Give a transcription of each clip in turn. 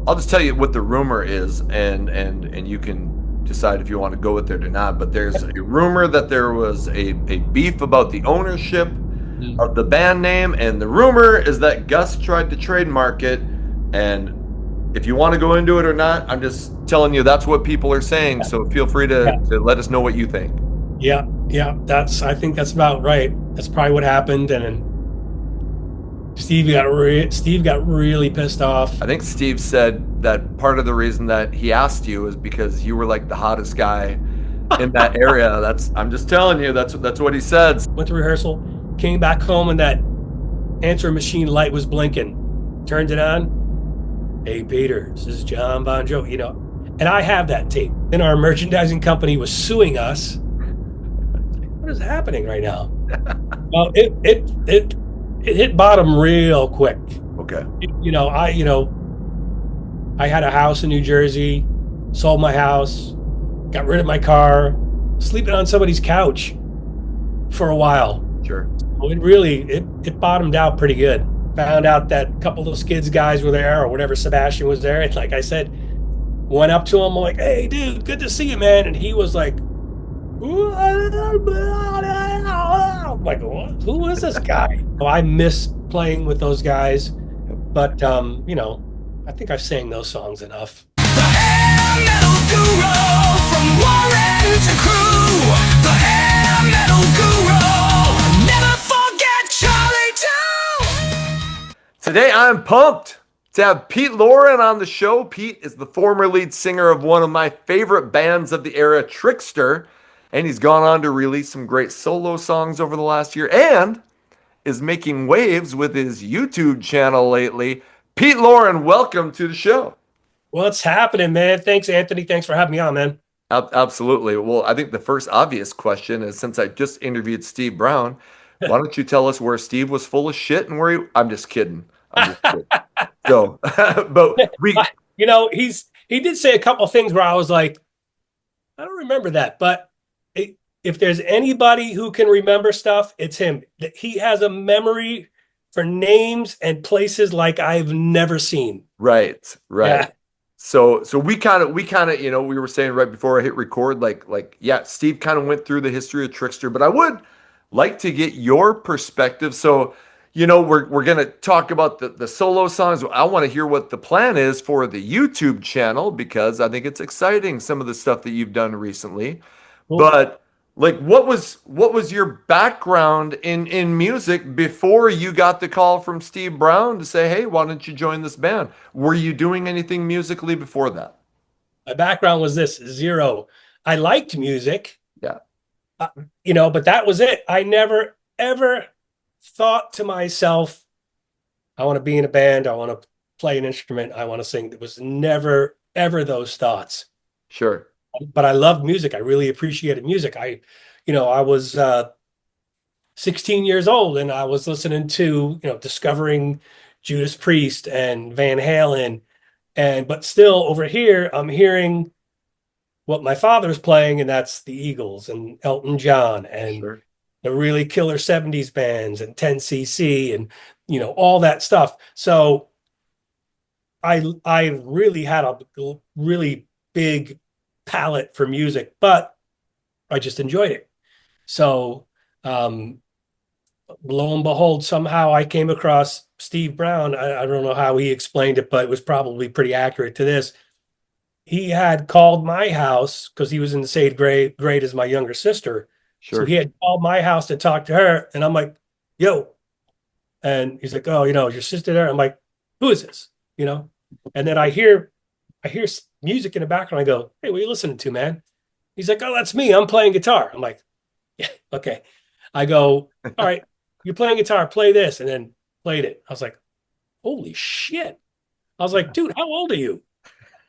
I'll just tell you what the rumor is, and you can decide if you want to go with it or not. But there's a rumor that there was a beef about the ownership Mm. of the band name, and the rumor is that Gus tried to trademark it. And if you want to go into it or not, I'm just telling you that's what people are saying. So feel free Yeah, to let us know what you think. yeah, yeah. I think that's about right. That's probably what happened. And then Steve got really pissed off. I think Steve said that part of the reason that he asked you is because you were like the hottest guy in that area. That's I'm just telling you, that's what he said. Went to rehearsal, came back home, and that answering machine light was blinking. Turned it on. Hey, Peter, this is Jon Bon Jovi. And I have that tape. Then our merchandising company was suing us. What is happening right now? Well, it hit bottom real quick. Okay. I had a house in New Jersey, sold my house, got rid of my car, sleeping on somebody's couch for a while. Sure. Well, it bottomed out pretty good. Found out that a couple of those kids guys were there or whatever, Sebastian was there. And like I said, went up to him, I'm like, hey dude, good to see you, man. And he was like, I'm like, what? Who is this guy? Oh, I miss playing with those guys, but I think I've sang those songs enough. The hair metal guru from Loran to crew. The hair metal guru. Never forget Charlie too. Today I'm pumped to have Pete Loran on the show. Pete is the former lead singer of one of my favorite bands of the era, Trixter, and he's gone on to release some great solo songs over the last year and is making waves with his YouTube channel lately. Pete Loran, welcome to the show. What's happening, man? Thanks, Anthony. Thanks for having me on, man. Absolutely. Well, I think the first obvious question is since I just interviewed Steve Brown, why don't you tell us where Steve was full of shit and where I'm just kidding. I'm just kidding. So, but we, He did say a couple of things where I was like, I don't remember that, but if there's anybody who can remember stuff, it's him. He has a memory for names and places like I've never seen. right, right. Yeah. So we kind of, we were saying right before I hit record, yeah, Steve kind of went through the history of Trickster, but I would like to get your perspective. So, we're gonna talk about the solo songs. I want to hear what the plan is for the YouTube channel because I think it's exciting, some of the stuff that you've done recently. Cool. But like what was your background in music before you got the call from Steve Brown to say, "Hey, why don't you join this band?" Were you doing anything musically before that? My background was this zero. I liked music, Yeah, uh, but that was it. I never ever thought to myself, I want to be in a band. I want to play an instrument. I want to sing. There was never, ever those thoughts. sure. But I loved music. I really appreciated music. I was 16 years old and I was listening to, discovering Judas Priest and Van Halen. But still over here, I'm hearing what my father's playing, and that's the Eagles and Elton John and Sure. the really killer 70s bands and 10cc and all that stuff. So I really had a really big palette for music, but I just enjoyed it. So um, lo and behold, somehow I came across Steve Brown. I don't know how he explained it, but it was probably pretty accurate to this. He had called my house because he was in the same grade as my younger sister. So he Sure. had called my house to talk to her, and I'm like, "Yo," and he's like, "Oh, is your sister there?" I'm like, "Who is this?" And then I hear music in the background. I go, "Hey, what are you listening to, man?" He's like, "Oh, that's me. I'm playing guitar." I'm like, "Yeah, okay." I go, "All right, you're playing guitar. Play this," and then played it. I was like, "Holy shit!" I was like, "Dude, how old are you?"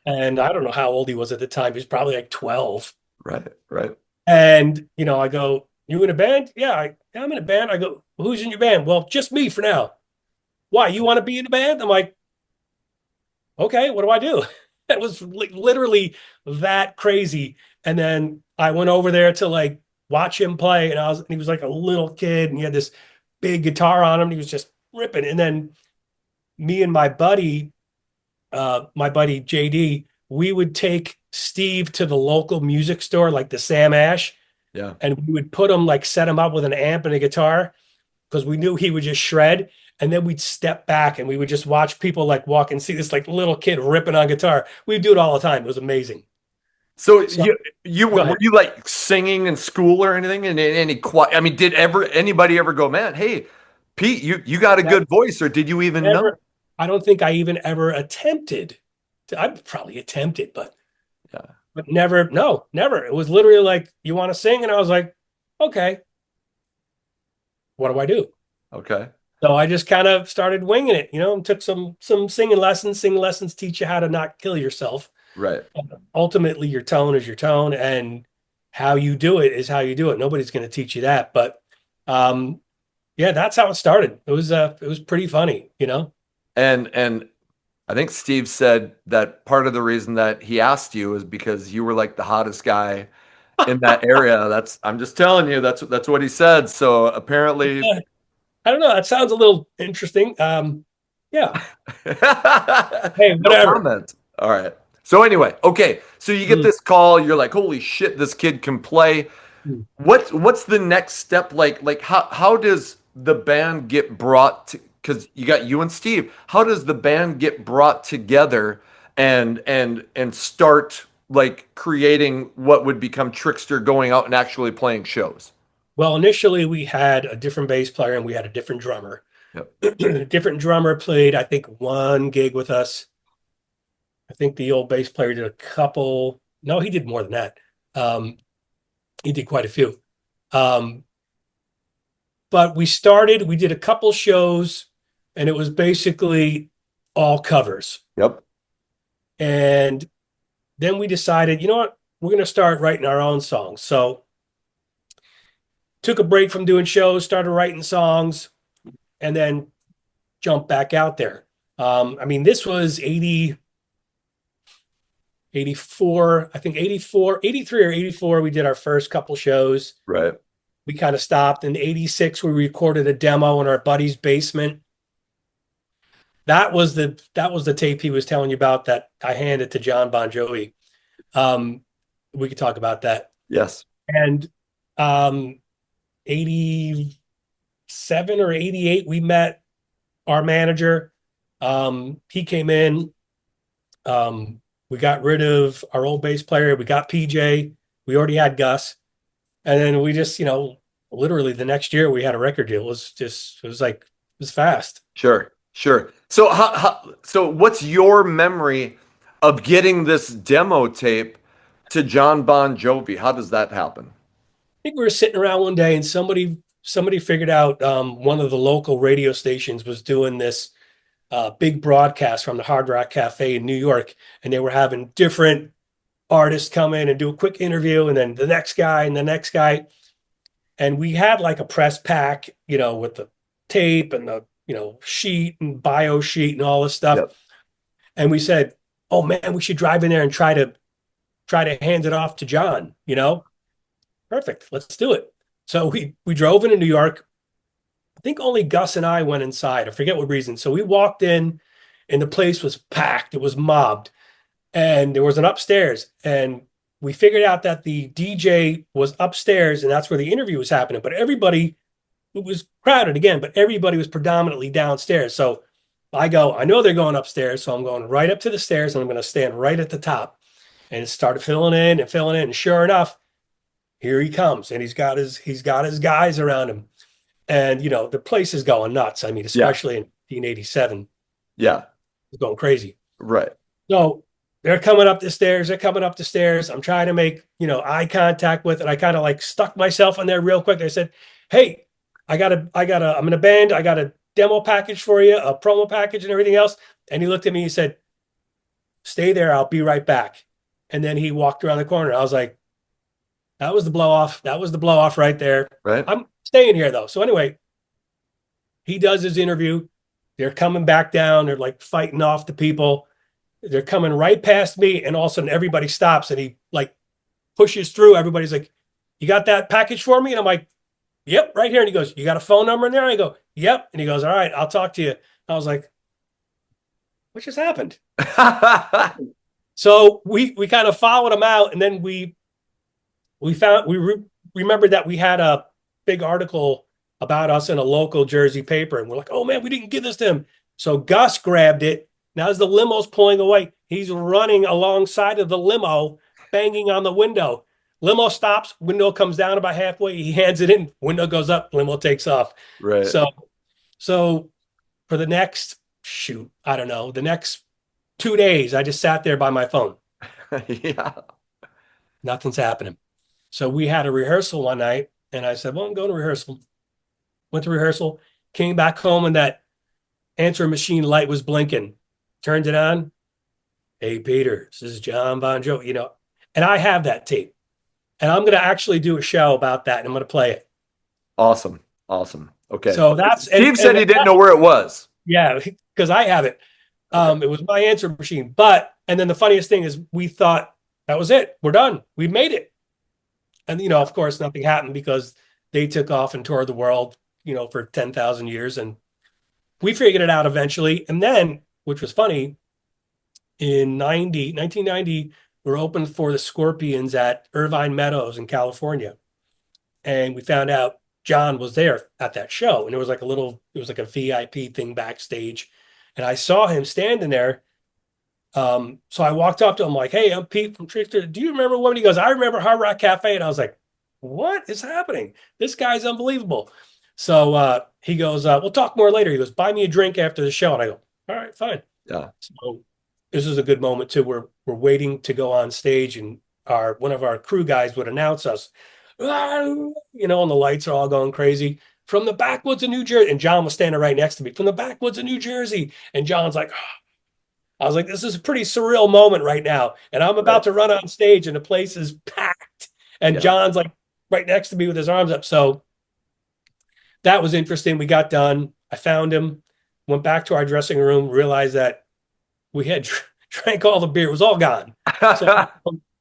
And I don't know how old he was at the time. He was probably like 12. Right, right. And I go, "You in a band?" Yeah, I'm in a band. I go, "Well, who's in your band?" "Well, just me for now." "Why? You want to be in a band?" I'm like, "Okay, what do I do?" It was literally that crazy. And then I went over there to like watch him play, and he was like a little kid, and he had this big guitar on him. And he was just ripping. And then me and my buddy my buddy JD, we would take Steve to the local music store, like the Sam Ash, Yeah. and we would put him like set him up with an amp and a guitar because we knew he would just shred. And then we'd step back and we would just watch people like walk and see this like little kid ripping on guitar. We'd do it all the time. It was amazing. So So you go were ahead. you like singing in school or anything? And any I mean, did anybody ever go, man? Hey, Pete, you got a Never, good voice, or did you even know? never, I don't think I even ever attempted to, I probably attempted, Yeah. but never, no, never. It was literally like, you want to sing? And I was like, okay, what do I do? Okay. So I just kind of started winging it, and took some singing lessons. Singing lessons teach you how to not kill yourself. Right. Ultimately, your tone is your tone, and how you do it is how you do it. Nobody's going to teach you that. But um, yeah, that's how it started. It was pretty funny. And I think Steve said that part of the reason that he asked you is because you were like the hottest guy in that area. I'm just telling you, that's what he said. So apparently, I don't know. That sounds a little interesting. Yeah. Hey, no whatever. comment. All right. So anyway, okay. So you get Mm. this call, you're like, holy shit, this kid can play. Mm. What's the next step like? Like how does the band get brought to, because you got you and Steve, how does the band get brought together and start like creating what would become Trickster, going out and actually playing shows? Well, initially we had a different bass player and we had a different drummer. Yep. Different drummer played, I think, one gig with us. I think the old bass player did a couple. No, he did more than that. Um, he did quite a few. Um, but we did a couple shows, and it was basically all covers. Yep. And then we decided, you know what, we're going to start writing our own songs. So took a break from doing shows, started writing songs, and then jumped back out there. I mean, this was 80, 84, I think 84, 83 or 84. We did our first couple shows. Right. We kind of stopped. In 86, we recorded a demo in our buddy's basement. That was the tape he was telling you about that I handed to Jon Bon Jovi. Um, we could talk about that. Yes. And 87 or 88, we met our manager. He came in. We got rid of our old bass player. We got PJ. We already had Gus. And then we just, literally the next year we had a record deal. It was fast. Sure. Sure. So so what's your memory of getting this demo tape to Jon Bon Jovi? How does that happen? I think we were sitting around one day and somebody figured out one of the local radio stations was doing this big broadcast from the Hard Rock Cafe in New York, and they were having different artists come in and do a quick interview, and then the next guy and the next guy. And we had like a press pack, with the tape and the sheet and bio sheet and all this stuff. Yep. And we said, "Oh man, we should drive in there and try to hand it off to John." Perfect. Let's do it. So we drove into New York. I think only Gus and I went inside. I forget what reason. So we walked in, and the place was packed. It was mobbed, and there was an upstairs. And we figured out that the DJ was upstairs, and that's where the interview was happening. But everybody, it was crowded again, but everybody was predominantly downstairs. So I know they're going upstairs, so I'm going right up to the stairs, and I'm going to stand right at the top. And it started filling in and filling in. And sure enough, here he comes, and he's got his guys around him. And the place is going nuts. I mean, Yeah. especially in 1987, Yeah. it's going crazy. Right. So they're coming up the stairs. They're coming up the stairs. I'm trying to make eye contact with it. I kind of like stuck myself in there real quick. I said, "Hey, I'm in a band. I got a demo package for you, a promo package, and everything else." And he looked at me. He said, "Stay there. I'll be right back." And then he walked around the corner. I was like, "That was the blow off. That was the blow off right there. Right. I'm staying here though." So anyway, he does his interview. They're coming back down. They're like fighting off the people. They're coming right past me, and all of a sudden everybody stops, and he like pushes through. Everybody's like, "You got that package for me?" And I'm like, "Yep, right here." And he goes, "You got a phone number in there?" And I go, "Yep." And he goes, "All right, I'll talk to you." I was like, what just happened? So we kind of followed him out, and then we found remembered that we had a big article about us in a local Jersey paper, and we're like, oh man, we didn't give this to him. So Gus grabbed it. Now as the limo's pulling away, he's running alongside of the limo, banging on the window. Limo stops, window comes down about halfway. He hands it in, window goes up, limo takes off. Right. So for the next shoot, I don't know, the next 2 days, I just sat there by my phone. Yeah. Nothing's happening. So we had a rehearsal one night, and I said, well, I'm going to rehearsal. Went to rehearsal, came back home, and that answering machine light was blinking. Turned it on. Hey, Peter, this is Jon Bon Jovi, and I have that tape. And I'm going to actually do a show about that, and I'm going to play it. Awesome. Awesome. Okay. So that's Steve said he didn't know where it was. Yeah, because I have it. It was my answering machine. And then the funniest thing is we thought that was it. We're done. We made it. And, of course, nothing happened because they took off and toured the world, for 10,000 years. And we figured it out eventually. And then, which was funny, in 1990, we were open for the Scorpions at Irvine Meadows in California. And we found out John was there at that show. And it was like a VIP thing backstage. And I saw him standing there. So I walked up to him like, hey, I'm Pete from Trixter. Do you remember when? He goes, I remember Hard Rock Cafe. And I was like, what is happening? This guy's unbelievable. So he goes, we'll talk more later. He goes, buy me a drink after the show. And I go, all right, fine. Yeah. So this is a good moment too. We're waiting to go on stage, and one of our crew guys would announce us, and the lights are all going crazy. From the backwoods of New Jersey. And John was standing right next to me. From the backwoods of New Jersey. And John's like, I was like, this is a pretty surreal moment right now. And I'm about to run on stage and the place is packed. And John's like right next to me with his arms up. So that was interesting. We got done. I found him, went back to our dressing room, realized that we had drank all the beer. It was all gone. So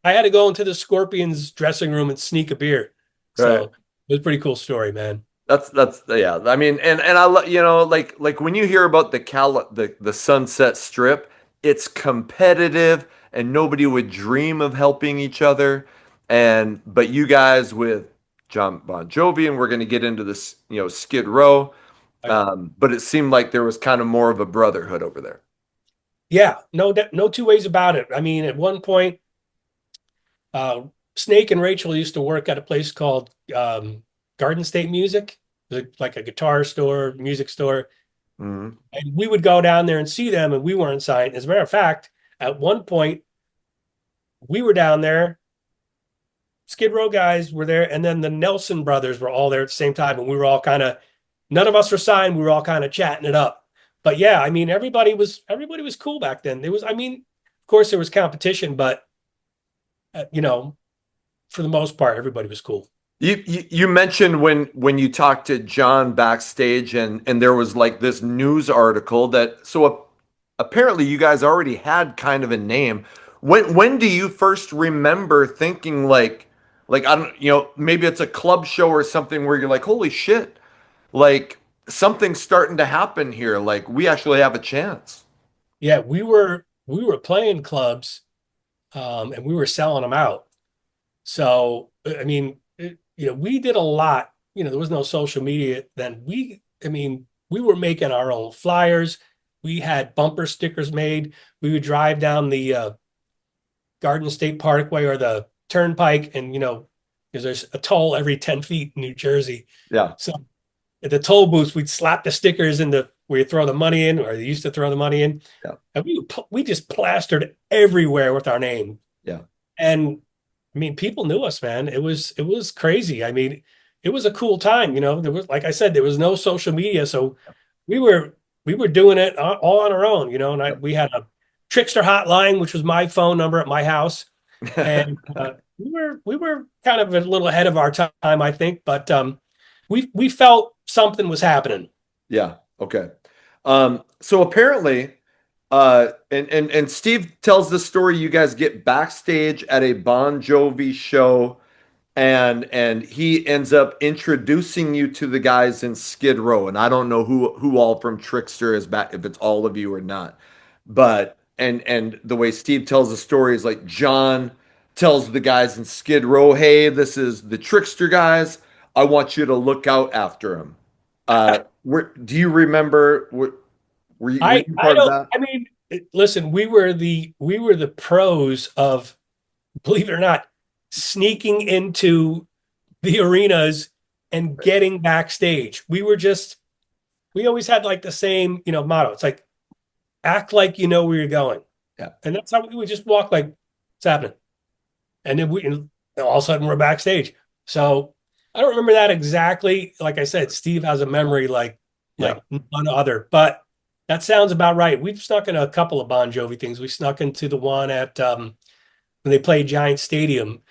I had to go into the Scorpions dressing room and sneak a beer. So it was a pretty cool story, man. That's yeah. I mean, and I like when you hear about the Sunset Strip, it's competitive and nobody would dream of helping each other. But you guys with Jon Bon Jovi, and we're going to get into this, Skid Row. But it seemed like there was kind of more of a brotherhood over there. Yeah, no two ways about it. I mean, at one point, Snake and Rachel used to work at a place called Garden State Music, like a guitar store, music store. Mm-hmm. And we would go down there and see them, and we weren't signed. As a matter of fact, at one point, we were down there. Skid Row guys were there, and then the Nelson brothers were all there at the same time, and we were all none of us were signed. We were all kind of chatting it up. But yeah, I mean, everybody was cool back then. Of course, there was competition, but for the most part, everybody was cool. You mentioned when you talked to John backstage, and there was like this news article apparently you guys already had kind of a name. When do you first remember thinking like I don't, maybe it's a club show or something where you're like, holy shit, like something's starting to happen here, like we actually have a chance. Yeah, we were playing clubs, and we were selling them out. So I mean, we did a lot. There was no social media then. We were making our own flyers. We had bumper stickers made. We would drive down the Garden State Parkway or the Turnpike, and because there's a toll every 10 feet in New Jersey. Yeah. So at the toll booths, we'd slap the stickers in where you throw the money in, or they used to throw the money in. Yeah. And we just plastered everywhere with our name. Yeah. And I mean, people knew us, man. It was crazy. I mean, it was a cool time. There was, like I said, there was no social media, so we were doing it all on our own. And we had a Trixter hotline, which was my phone number at my house, and we were kind of a little ahead of our time, I think. But we felt something was happening. Yeah. Okay. So apparently. And Steve tells the story. You guys get backstage at a Bon Jovi show, and he ends up introducing you to the guys in Skid Row. And I don't know who all from Trixter is back, if it's all of you or not. but and the way Steve tells the story is like John tells the guys in Skid Row, "Hey, this is the Trickster guys. I want you to look out after him." Do you remember? Were you I part of don't. that? I mean, listen, we were the pros of, believe it or not, sneaking into the arenas and getting backstage. We always had like the same, motto. It's like, act like you know where you're going. Yeah, And that's how we would just walk like, it's happening. And all of a sudden we're backstage. So I don't remember that exactly. Like I said, Steve has a memory yeah, like none other, but that sounds about right. We've snuck in a couple of Bon Jovi things. We snuck into the one at when they played Giant Stadium,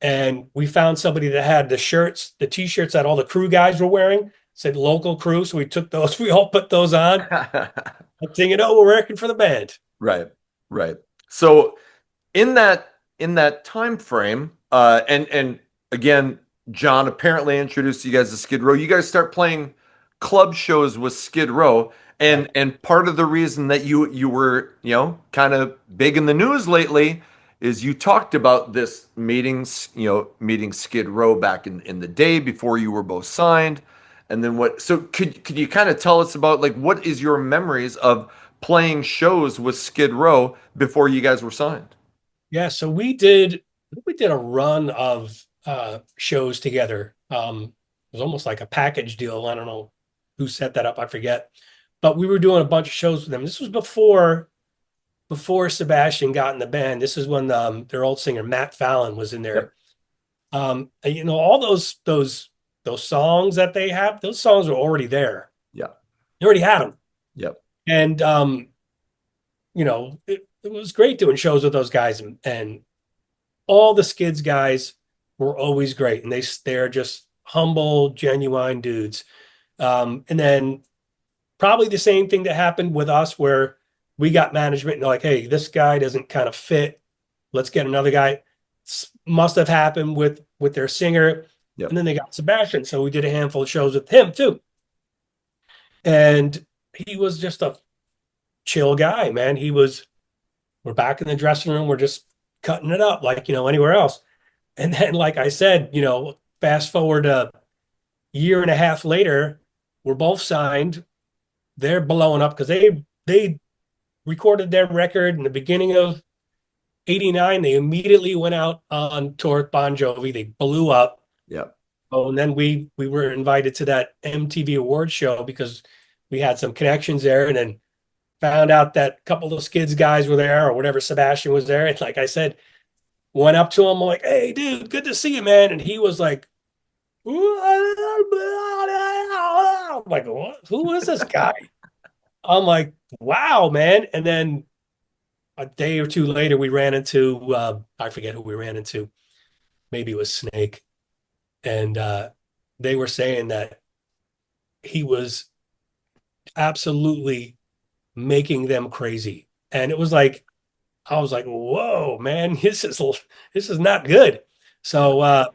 and we found somebody that had the t-shirts that all the crew guys were wearing, said local crew. So we took those, we all put those on. Next thing you know, we're working for the band. right, right. So in that time frame, and again, John apparently introduced you guys to Skid Row. You guys start playing club shows with Skid Row, Yeah. and part of the reason that you were kind of big in the news lately is you talked about this meeting Skid Row back in the day before you were both signed, and then what? So could you kind of tell us about like what is your memories of playing shows with Skid Row before you guys were signed? Yeah, so we did a run of shows together. It was almost like a package deal. I don't know who set that up, I forget. But we were doing a bunch of shows with them. This was before Sebastian got in the band. This is when their old singer Matt Fallon was in Yep. there. And, all those songs that they have, those songs were already there. Yeah. They already had them. Yep. And it was great doing shows with those guys, and all the Skids guys were always great, and they're just humble, genuine dudes. And then probably the same thing that happened with us, where we got management and they're like, "Hey, this guy doesn't kind of fit. Let's get another guy." Must have happened with their singer, Yep. and then they got Sebastian, so we did a handful of shows with him too. And he was just a chill guy, man. We're back in the dressing room, we're just cutting it up like anywhere else. And then, like I said, fast forward a year and a half later, we're both signed. They're blowing up because they recorded their record in the beginning of '89. They immediately went out on tour with Bon Jovi. They blew up. Yep. Oh, and then we were invited to that MTV Awards show because we had some connections there, and then found out that a couple of Skids guys were there, or whatever, Sebastian was there. And like I said, went up to him, I'm like, "Hey, dude, good to see you, man." And he was like, I'm like, what? Who is this guy? I'm like, wow, man. And then a day or two later, we ran into, I forget who we ran into. Maybe it was Snake. And they were saying that he was absolutely making them crazy. And it was like, I was like, whoa, man, this is not good. Yeah. So,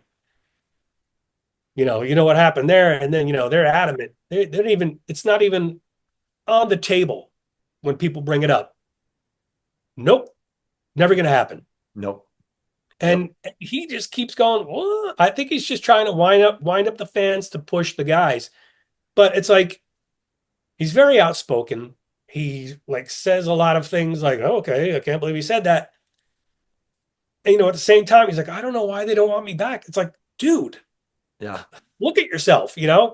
you know what happened there. And then, they're adamant. They don't even, it's not even on the table when people bring it up. Nope, never going to happen. Nope. Yep. And he just keeps going. "What?" I think he's just trying to wind up the fans to push the guys. But it's like he's very outspoken. He like says a lot of things like, "Oh, okay, I can't believe he said that." And at the same time, he's like, "I don't know why they don't want me back." It's like, dude, Yeah. look at yourself. Yeah.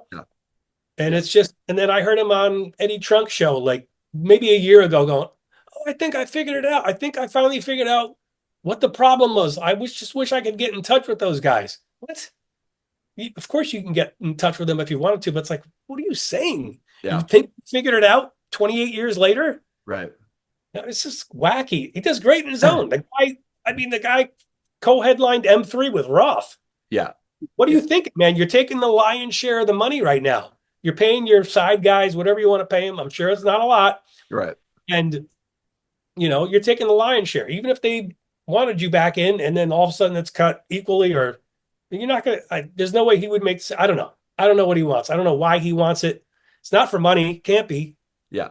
And Yeah. it's just, and then I heard him on Eddie Trunk's show like maybe a year ago going, "Oh, I think I figured it out. I think I finally figured out what the problem was. Just wish I could get in touch with those guys." What? Of course you can get in touch with them if you wanted to, but it's like, what are you saying? You Yeah. think you figured it out 28 years later? Right. No, it's just wacky. He does great in his own. The guy co-headlined M3 with Roth. Yeah. What are Yeah. you thinking, man? You're taking the lion's share of the money right now. You're paying your side guys whatever you want to pay them. I'm sure it's not a lot. Right. And, you're taking the lion's share. Even if they wanted you back in and then all of a sudden it's cut equally, or you're not going to, there's no way he would make, I don't know. I don't know what he wants. I don't know why he wants it. It's not for money. Can't be. Yeah.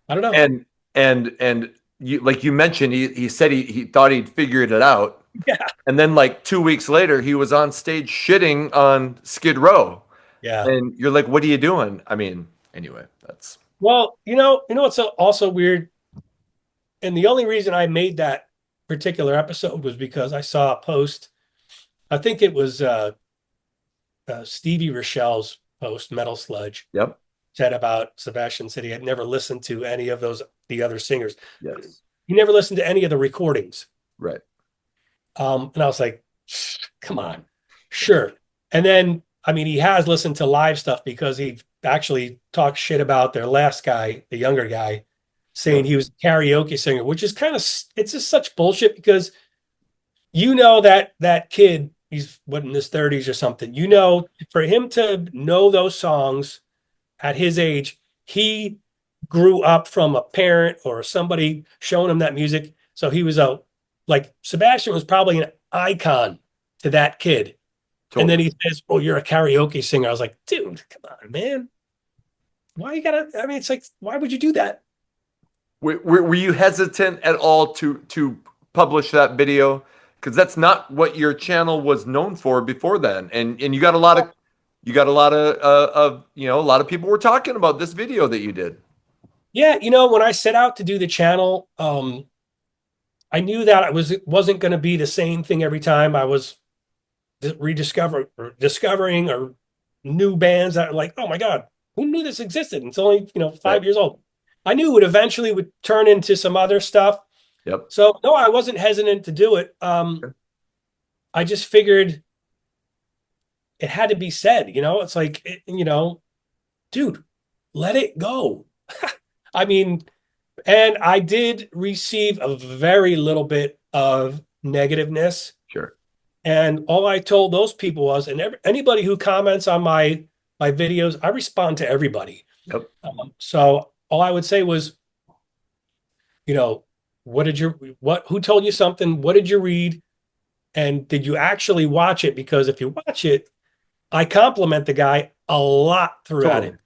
I don't know. And and you like you mentioned, he said he thought he'd figured it out, Yeah. and then like 2 weeks later, he was on stage shitting on Skid Row, Yeah. and you're like, what are you doing? I mean, anyway, that's Well, what's also weird, and the only reason I made that particular episode was because I saw a post. I think it was Stevie Rochelle's post, Metal Sludge, yep, said about Sebastian said he had never listened to any of the other singers. yes, He never listened to any of the recordings. right, And I was like, come on, sure. And then, I mean, he has listened to live stuff because he actually talked shit about their last guy, the younger guy, saying yep, he was a karaoke singer, which is it's just such bullshit because that kid, he's what in his 30s or something. For him to know those songs at his age, he grew up from a parent or somebody showing him that music. So he was like Sebastian was probably an icon to that kid. And then totally. he says, "Oh, you're a karaoke singer." I was like, "Dude, come on, man. Why you gotta?" I mean, it's like, why would you do that? Were you hesitant at all to publish that video? Because that's not what your channel was known for before then, and you got a lot of a lot of people were talking about this video that you did. Yeah, when I set out to do the channel, I knew that it wasn't going to be the same thing every time. I was discovering or new bands that are like, oh my God, who knew this existed? It's only, Right. 5 years old. I knew it eventually would turn into some other stuff. Yep. So no, I wasn't hesitant to do it. I just figured it had to be said, it's like, dude, let it go. I mean, and I did receive a very little bit of negativeness. Sure. And all I told those people was, and anybody who comments on my videos, I respond to everybody. Yep. So all I would say was, you know, who told you something? What did you read? And did you actually watch it? Because if you watch it, I compliment the guy a lot throughout Totally. it.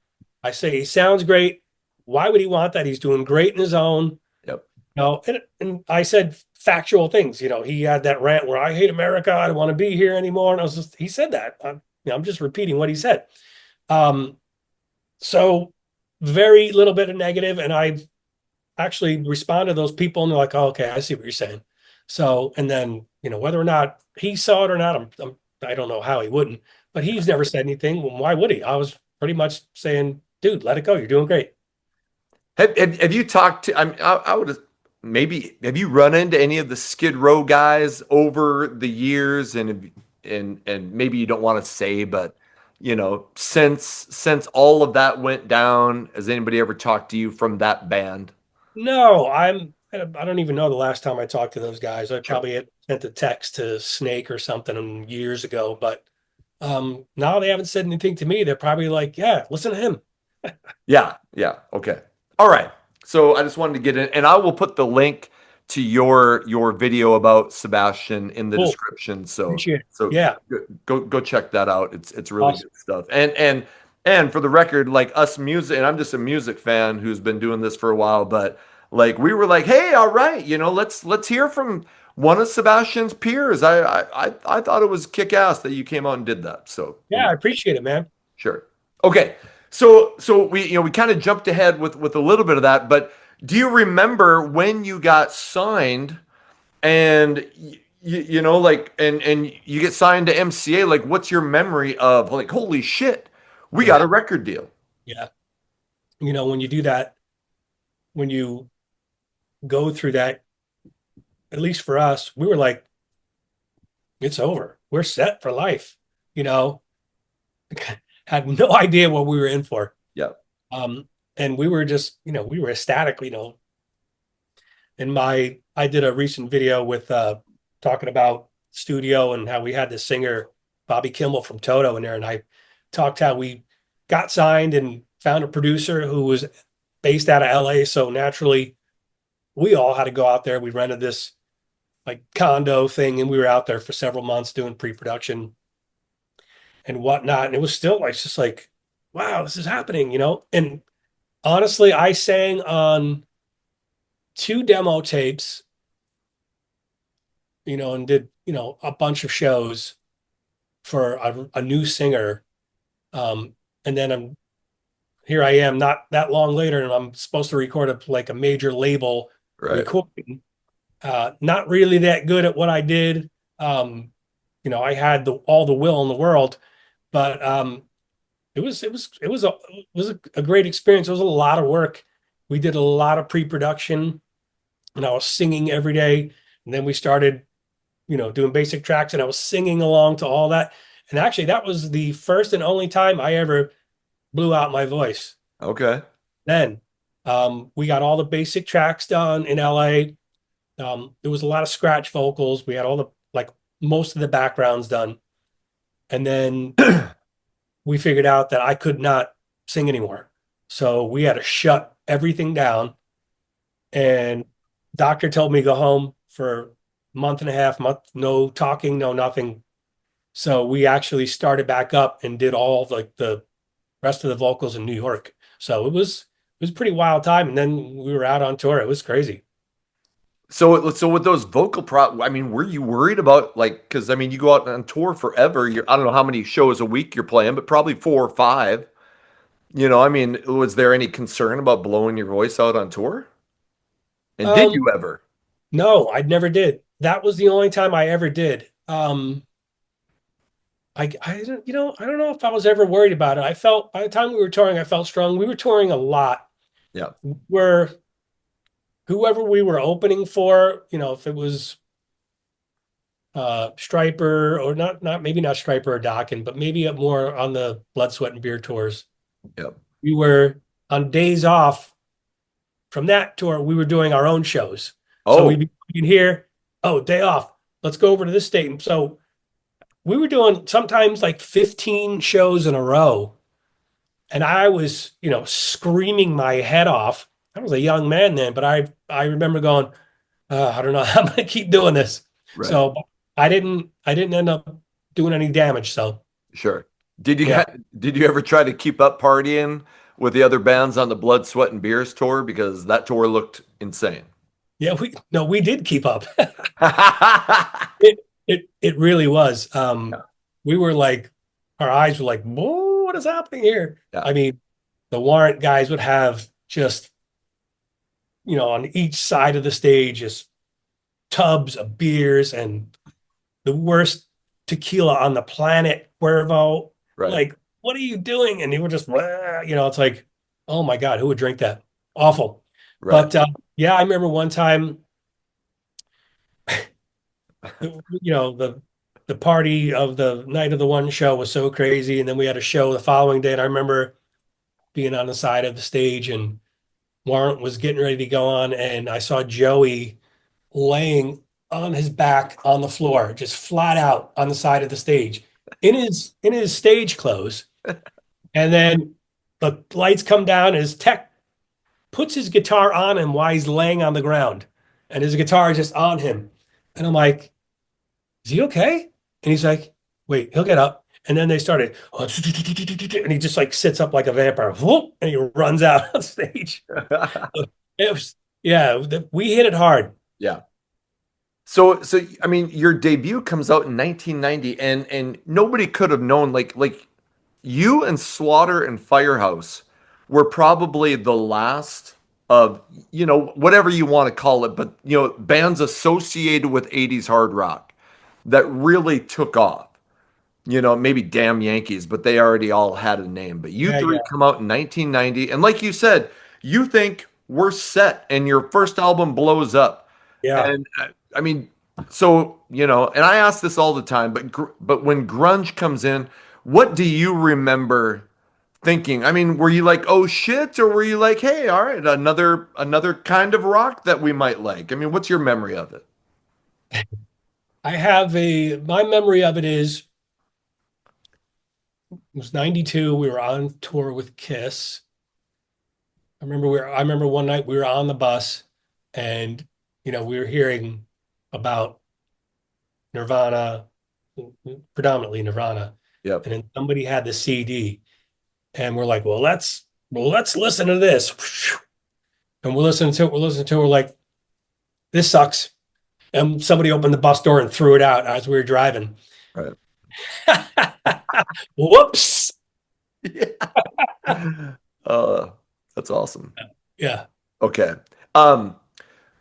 I say he sounds great. Why would he want that? He's doing great in his own. Yep. And I said factual things. He had that rant where I hate America. I don't want to be here anymore. And he said that. I'm just repeating what he said. Um, so very little bit of negative, and I actually responded to those people, and they're like, "Oh, okay, I see what you're saying." So, and then whether or not he saw it or not, I don't know how he wouldn't, but he's never said anything. Well, why would he? I was pretty much saying, "Dude, let it go. You're doing great." Have you talked to? I would maybe have you run into any of the Skid Row guys over the years, and maybe you don't want to say, but since all of that went down, has anybody ever talked to you from that band? No, I don't even know the last time I talked to those guys. I Sure. probably had sent a text to Snake or something years ago, but now they haven't said anything to me. They're probably like, "Yeah, listen to him." Yeah, yeah. Okay. All right. So I just wanted to get in, and I will put the link to your video about Sebastian in the Cool. description. So Appreciate it. so Yeah. go check that out. It's really Awesome. good stuff. And for the record, like us music, and I'm just a music fan who's been doing this for a while, but like we were like, hey, all right, let's hear from one of Sebastian's peers. I thought it was kick ass that you came out and did that. So Yeah, I appreciate it, man. sure. Okay. So we kind of jumped ahead with a little bit of that, but do you remember when you got signed and like and you get signed to MCA, like what's your memory of like holy shit, we got Yeah. a record deal. Yeah. When you do that, when you go through that, at least for us, we were like, it's over. We're set for life. You know, had no idea what we were in for. Yeah. Um, and we were just, we were ecstatic, I did a recent video with talking about studio and how we had the singer Bobby Kimball from Toto in there, and I talked how we got signed and found a producer who was based out of LA. So naturally, we all had to go out there. We rented this like condo thing, and we were out there for several months doing pre-production and whatnot. And it was still like just like, wow, this is happening. And honestly, I sang on two demo tapes, and did, a bunch of shows for a new singer. And then here I am not that long later, and I'm supposed to record a major label Right. recording. Not really that good at what I did. I had all the will in the world, but it was a great experience. It was a lot of work. We did a lot of pre-production, and I was singing every day. And then we started, doing basic tracks, and I was singing along to all that. And actually, that was the first and only time I ever blew out my voice. Okay. Then we got all the basic tracks done in LA. There was a lot of scratch vocals. We had all the like most of the backgrounds done. And then we figured out that I could not sing anymore. So we had to shut everything down. And doctor told me to go home for a month and a half, no talking, no nothing. So we actually started back up and did all like the rest of the vocals in New York. So it was a pretty wild time. And then we were out on tour. It was crazy. So with those I mean, were you worried about like, because I mean, you go out on tour forever. I don't know how many shows a week you're playing, but probably 4 or 5. I mean, was there any concern about blowing your voice out on tour? And did Um, you ever? no, I never did. That was the only time I ever did. I don't, I don't know if I was ever worried about it. I felt by the time we were touring, I felt strong. We were touring a lot. Yeah. Where whoever we were opening for, if it was Striper or not maybe not Striper or Dokken, but maybe more on the Blood, Sweat, and Beer tours. Yeah. We were on days off from that tour, we were doing our own shows. So we'd Oh, be here, oh, day off. Let's go over to this state. And so we were doing sometimes like 15 shows in a row. And I was, screaming my head off. I was a young man then, but I remember going, I don't know how I'm going to keep doing this. right. So I didn't end up doing any damage. So Sure. Did you yeah, ha- did you ever try to keep up partying with the other bands on the Blood, Sweat, and Beers tour? Because that tour looked insane. yeah, we did keep up. It really was. Yeah. We were like, our eyes were like, whoa, what is happening here? Yeah. I mean, the warrant guys would have just, on each side of the stage, just tubs of beers and the worst tequila on the planet, Cuervo. Right. Like, what are you doing? And they were just, "Wah," it's like, oh my God, who would drink that? Awful. Right. But yeah, I remember one time, the party of the night of the one show was so crazy, and then we had a show the following day, and I remember being on the side of the stage, and Warrant was getting ready to go on, and I saw Joey laying on his back on the floor, just flat out on the side of the stage in his stage clothes. And then the lights come down, and his tech puts his guitar on him while he's laying on the ground, and his guitar is just on him. And I'm like, is he okay? And he's like, wait, he'll get up. And then they started, and he just like sits up like a vampire, whoop, and he runs out on stage. It was, yeah, we hit it hard. Yeah. So I mean, your debut comes out in 1990, and nobody could have known like you and Slaughter and Firehouse were probably the last of whatever you want to call it, but bands associated with 80s hard rock that really took off. Maybe Damn Yankees, but they already all had a name. But you Yeah, three yeah, come out in 1990, and like you said, you think we're set, and your first album blows up. yeah. And I mean, so and I ask this all the time, but when grunge comes in, what do you remember thinking? I mean, were you like, "Oh shit," or were you like, "Hey, all right, another kind of rock that we might like"? I mean, what's your memory of it? My memory of it was 92. We were on tour with Kiss. I remember one night we were on the bus, and we were hearing about Nirvana, predominantly Nirvana, Yep. and then somebody had the CD, and we're like, well, let's listen to this. And we're listening to it. We're like, this sucks. And somebody opened the bus door and threw it out as we were driving. Right. Whoops. Yeah. That's awesome. Yeah. Okay. Um,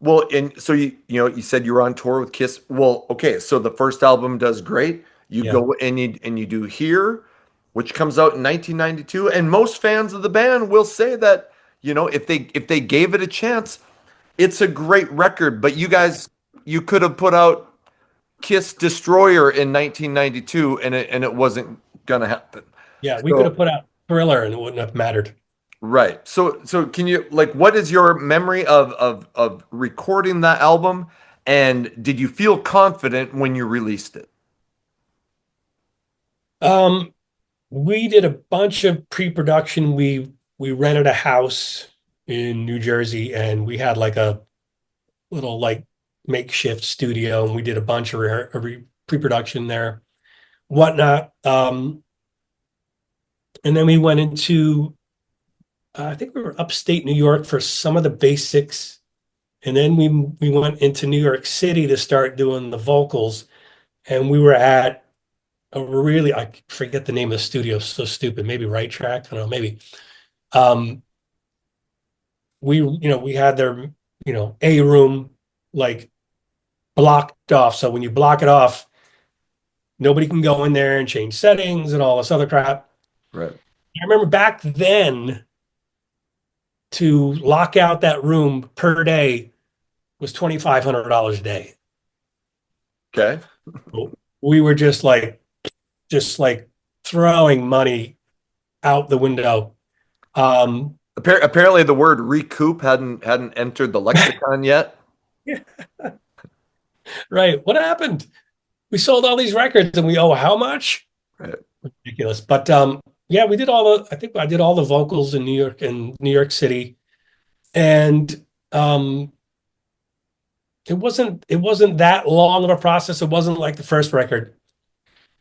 well, and so you said you were on tour with Kiss. Well, okay, so the first album does great. You Yeah. go and you do Here, which comes out in 1992, and most fans of the band will say that, if they gave it a chance, it's a great record, but you could have put out Kiss Destroyer in 1992 and it wasn't gonna happen. Yeah. We could So have put out Thriller and it wouldn't have mattered. right. So can you like what is your memory of recording that album, and did you feel confident when you released it? Um, we did a bunch of pre-production. We rented a house in New Jersey and we had like a little like makeshift studio and we did a bunch of pre-production there, whatnot. And then we went into I think we were upstate New York for some of the basics. And then we went into New York City to start doing the vocals. And we were at I forget the name of the studio, so stupid. Maybe Right Track. I don't know, maybe. Um, we had their, a room like blocked off. So when you block it off, nobody can go in there and change settings and all this other crap. Right. I remember back then to lock out that room per day was $2,500 a day. Okay. We were just like throwing money out the window. Um, Apparently the word recoup hadn't entered the lexicon yet. right. What happened? We sold all these records and we owe how much? Right. Ridiculous. But yeah, I think I did all the vocals in New York and New York City. And it wasn't that long of a process. It wasn't like the first record.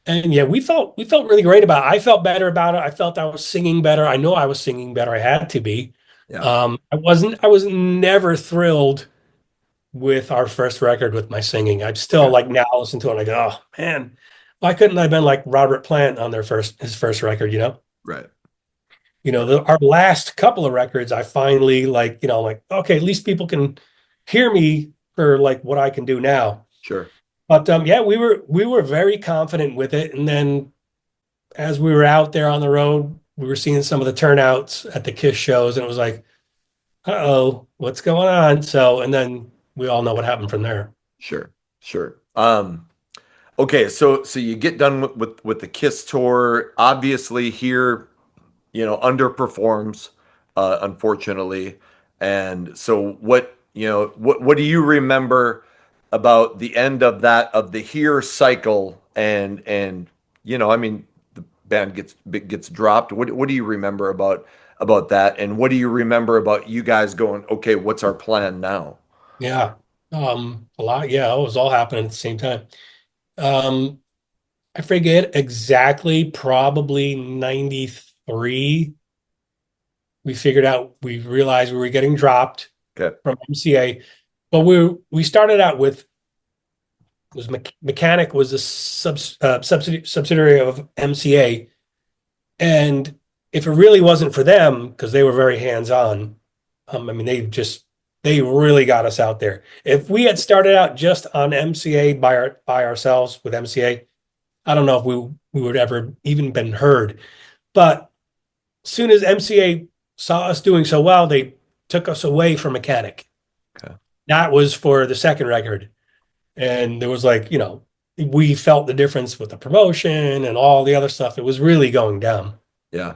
And yeah, we felt really great about it. I felt better about it. I felt I was singing better. I know I was singing better. I had to be. Yeah. I was never thrilled with our first record with my singing. I'd still Okay. like now listen to it and I go, oh man, why couldn't I have been like Robert Plant on his first record, Right. Our last couple of records, I finally like, okay, at least people can hear me for like what I can do now. Sure. But yeah, we were very confident with it. And then as we were out there on the road, we were seeing some of the turnouts at the Kiss shows, and it was like, uh-oh, what's going on? So, and then we all know what happened from there. Sure. Sure. Okay, so you get done with the Kiss tour. Obviously, Here, underperforms, unfortunately. And so, what do you remember about the end of the Here cycle? And I mean, the band gets dropped. What do you remember about that? And what do you remember about you guys going, okay, what's our plan now? Yeah. A lot. Yeah, it was all happening at the same time. Um, I forget exactly, probably 93. We realized we were getting dropped Okay. from MCA, but we started out with was Mechanic was a subsidiary of MCA, and if it really wasn't for them, because they were very hands-on, I mean they really got us out there. If we had started out just on MCA by ourselves with MCA, I don't know if we would ever even been heard. But as soon as MCA saw us doing so well, they took us away from Mechanic. Okay. That was for the second record. And there was like, we felt the difference with the promotion and all the other stuff. It was really going down. Yeah.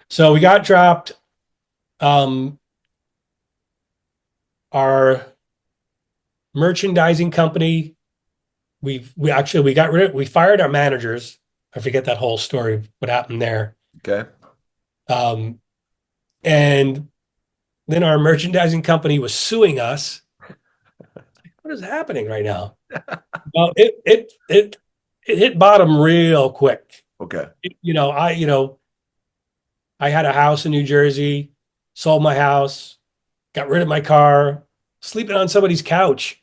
So we got dropped. Our merchandising company, we fired our managers. I forget that whole story, what happened there. Okay. And then our merchandising company was suing us. What is happening right now? Well, it hit bottom real quick. Okay. I had a house in New Jersey, sold my house, got rid of my car, sleeping on somebody's couch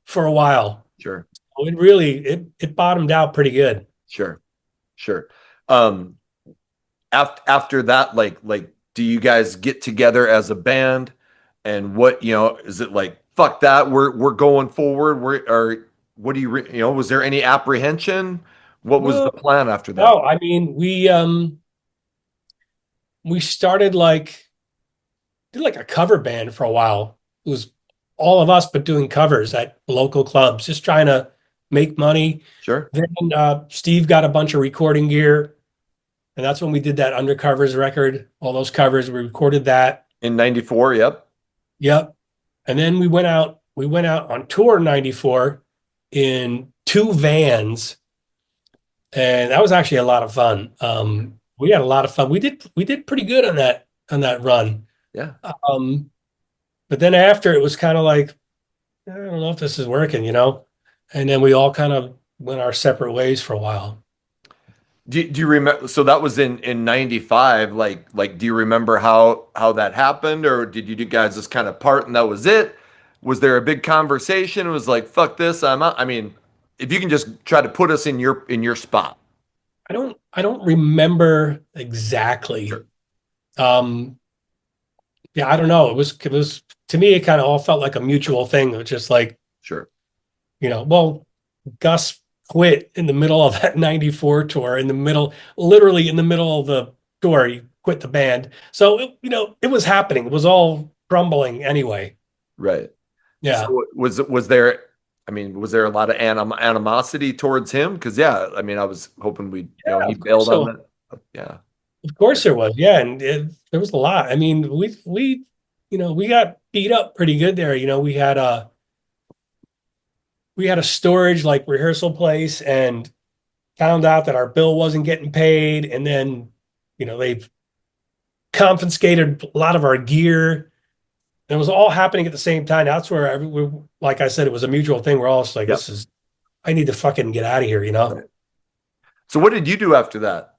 for a while. Sure. It really it bottomed out pretty good. Sure. Sure. Um, after that, like, do you guys get together as a band? And what, is it like, fuck that, we're going forward? Or what do was there any apprehension? What was No, the plan after that? no, I mean we started like did like a cover band for a while. It was all of us but doing covers at local clubs, just trying to make money. Sure. Then Steve got a bunch of recording gear, and that's when we did that Undercovers record. All those covers, we recorded that. In 94, yep. Yep. And then we went out on tour in 94 in two vans, and that was actually a lot of fun. We had a lot of fun. We did pretty good on that run. Yeah. But then after it was kind of like, I don't know if this is working, and then we all kind of went our separate ways for a while. Do you remember? So that was in 95. Like, do you remember how that happened, or did you guys just kind of part and that was it? Was there a big conversation? It was like, fuck this, I'm out. I mean, if you can just try to put us in your spot. I don't remember exactly. Sure. Um, yeah, I don't know. It was to me, it kind of all felt like a mutual thing. It was just like, Sure. well, Gus quit in the middle of that 94 tour, literally in the middle of the tour, he quit the band. So, it was happening. It was all crumbling anyway. Right. Yeah. So was there? I mean, was there a lot of animosity towards him? Because yeah, I mean, I was hoping he Of course, bailed on so, that. Yeah. of course there was. Yeah. And there was a lot. I mean, we got beat up pretty good there. We had a storage like rehearsal place and found out that our bill wasn't getting paid. And then, they confiscated a lot of our gear. And it was all happening at the same time. That's where like I said, it was a mutual thing. We're all just like, Yep. I need to fucking get out of here, Right. So what did you do after that?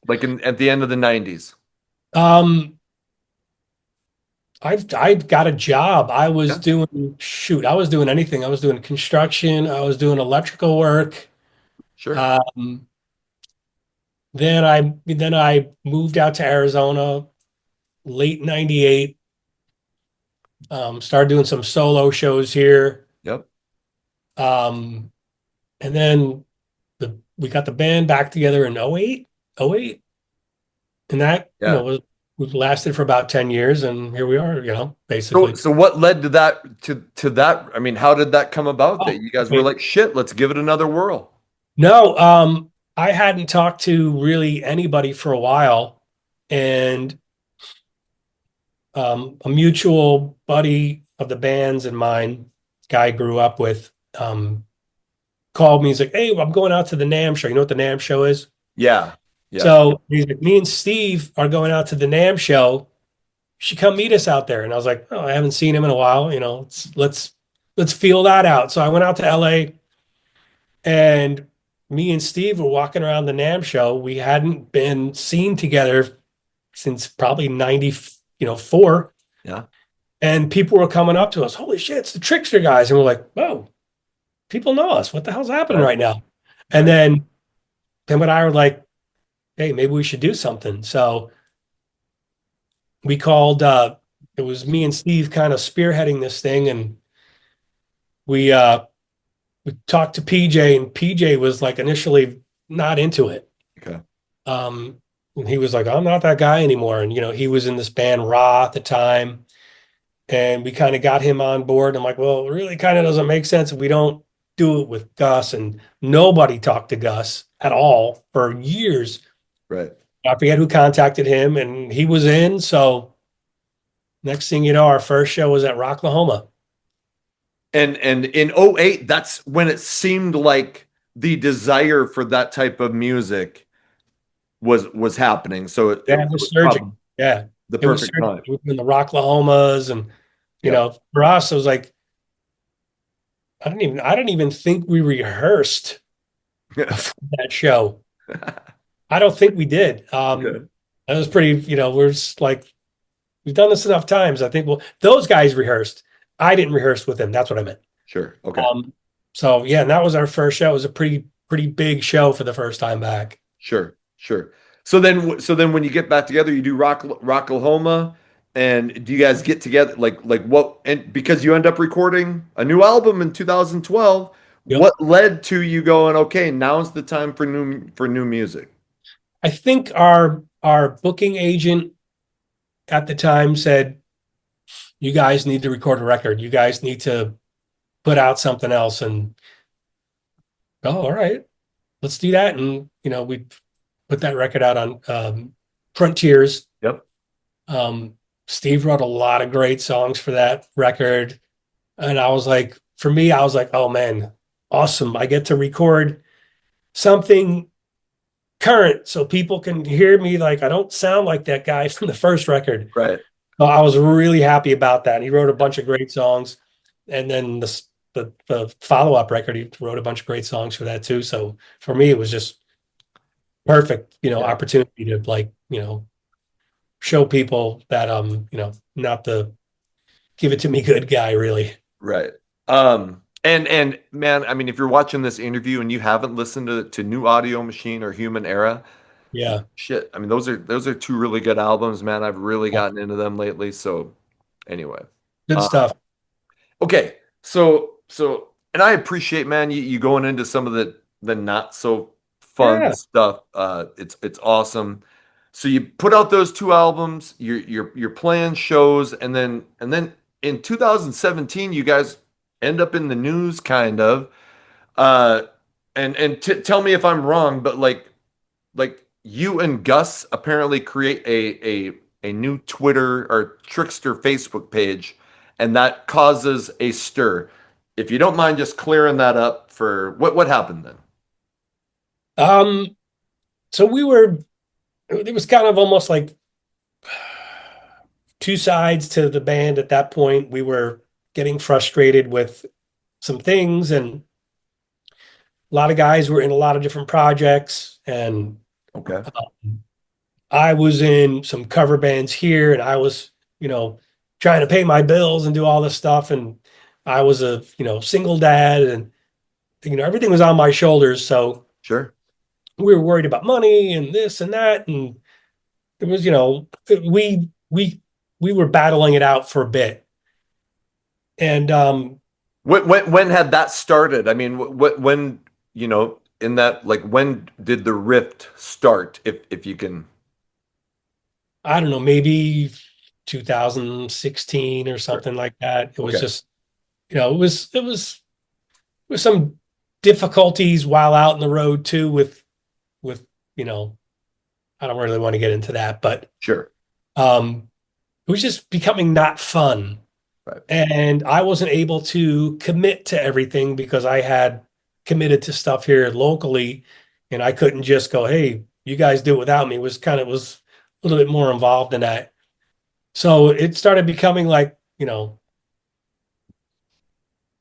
Like at the end of the 90s? Um, I got a job. I was Yeah. doing anything. I was doing construction. I was doing electrical work. Sure. Um, then I moved out to Arizona late 98. Started doing some solo shows here. Yep. Um, and then we got the band back together in '08, and that, Yeah. we lasted for about 10 years, and here we are, So basically. so what led to that? I mean, how did that come about Oh, that you guys were okay. like, shit, let's give it another whirl? No, I hadn't talked to really anybody for a while, and a mutual buddy of the band's and mine, guy I grew up with, called me. He's like, "Hey, I'm going out to the NAMM show. You know what the NAMM show is?" Yeah. Yeah. So he's like, "Me and Steve are going out to the NAMM show. You should come meet us out there." And I was like, "Oh, I haven't seen him in a while. Let's feel that out." So I went out to LA, and me and Steve were walking around the NAMM show. We hadn't been seen together since probably 94. Yeah. And people were coming up to us, "Holy shit, it's the Trixter guys." And we're like, "Whoa, people know us. What the hell's happening Right. right now?" And Right. then him and I were like, "Hey, maybe we should do something." So we called, it was me and Steve kind of spearheading this thing. And we talked to PJ, and PJ was like initially not into it. Okay. And he was like, "I'm not that guy anymore." And, he was in this band Raw at the time. And we kind of got him on board. I'm like, "Well, it really kind of doesn't make sense if we don't do it with Gus." And nobody talked to Gus at all for years. Right. I forget who contacted him, and he was in. So next thing you know, our first show was at Rocklahoma. And in '08, that's when it seemed like the desire for that type of music was happening. So it Yeah, it was was surging. probably Yeah, the it was perfect surging. time. We were in the Rocklahomas, and Yeah. for us, it was like I don't even think we rehearsed for that show. I don't think we did. Okay. That was pretty. We're just like, we've done this enough times. I think, well, those guys rehearsed. I didn't rehearse with him. That's what I meant. Sure. Okay. Um, so yeah, and that was our first show. It was a pretty big show for the first time back. Sure. Sure. So then when you get back together, you do Rocklahoma, and do you guys get together like what? And because you end up recording a new album in 2012, Yep. what led to you going, okay, now's the time for new music? I think our booking agent at the time said, "You guys need to record a record. You guys need to put out something else." And oh, all right, let's do that. And we put that record out on Frontiers. Yep. Um, Steve wrote a lot of great songs for that record. And I was like, for me, I was like, oh man, awesome. I get to record something current so people can hear me. Like, I don't sound like that guy from the first record. Right. So I was really happy about that. And he wrote a bunch of great songs. And then the follow-up record, he wrote a bunch of great songs for that too. So for me, it was just perfect, Yeah. opportunity to show people that not the give it to me good guy, really. Right. And man, I mean, if you're watching this interview and you haven't listened to New Audio Machine or Human Era, Yeah. shit. I mean, those are two really good albums, man. I've really gotten into them lately. So anyway. Good Uh, stuff. okay. And I appreciate, man, you going into some of the not so fun Yeah. stuff. It's awesome. So you put out those two albums, you're playing shows, and then in 2017, you guys end up in the news, kind of. Uh, and tell me if I'm wrong, but like you and Gus apparently create a new Twitter or Trixter Facebook page, and that causes a stir. If you don't mind just clearing that up for what happened then? Um, so it was kind of almost like two sides to the band at that point. We were getting frustrated with some things, and a lot of guys were in a lot of different projects, and Okay. I was in some cover bands here, and I was, trying to pay my bills and do all this stuff. And I was a, single dad, and, everything was on my shoulders. So Sure. we were worried about money and this and that. And it was, we were battling it out for a bit. And When had that started? I mean, when in that, like, when did the rift start? If you can. I don't know, maybe 2016 or Sure. something like that. It was Okay. just, it was some difficulties while out in the road too with, you know, I don't really want to get into that, but Sure. it was just becoming not fun. Right. And I wasn't able to commit to everything because I had committed to stuff here locally, and I couldn't just go, hey, you guys do it without me. It was a little bit more involved in that. So it started becoming like,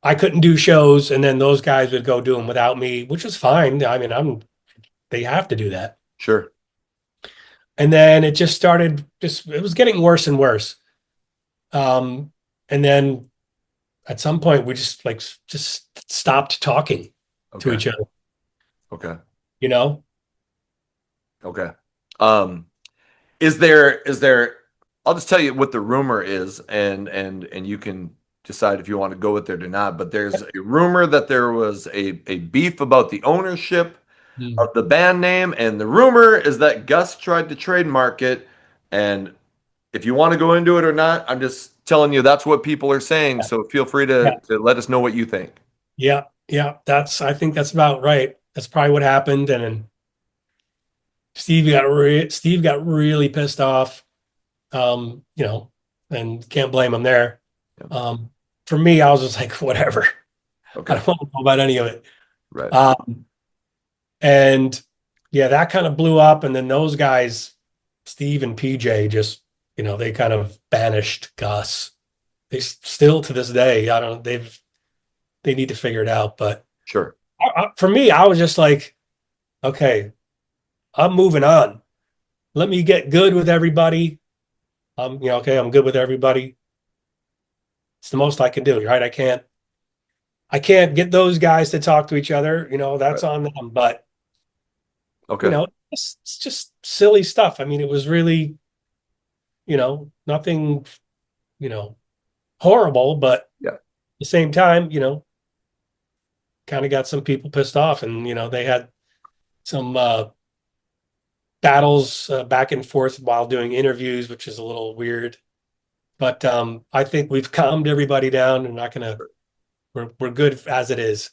I couldn't do shows, and then those guys would go do them without me, which was fine. I mean, they have to do that. Sure. And then it just started, it was getting worse and worse. Um, and then at some point we just stopped talking to Okay. each other, Okay. you know? Okay. Um, is there I'll just tell you what the rumor is, and you can decide if you want to go with it or not, but there's a rumor that there was a beef about the ownership Mm. of the band name, and the rumor is that Gus tried to trademark it. And if you want to go into it or not, I'm just telling you that's what people are saying, so feel free Yeah, to let us know what you think. yeah, yeah. I think that's about right. That's probably what happened. And then Steve got really pissed off. You know, and can't blame him there. Yeah. For me, I was just like, whatever. I Okay. don't want to know about any of it. Right. And yeah, that kind of blew up. And then those guys, Steve and PJ, just, they kind of banished Gus. Still to this day, I don't, they need to figure it out. But Sure. for me, I was just like, okay, I'm moving on. Let me get good with everybody. Okay, I'm good with everybody. It's the most I can do, right? I can't get those guys to talk to each other, that's Right. on them. But Okay. it's just silly stuff. I mean, it was really, nothing, you know, horrible, but at Yeah. the same time, kind of got some people pissed off, and they had some battles back and forth while doing interviews, which is a little weird. But I think we've calmed everybody down, and not gonna. We're good as it is.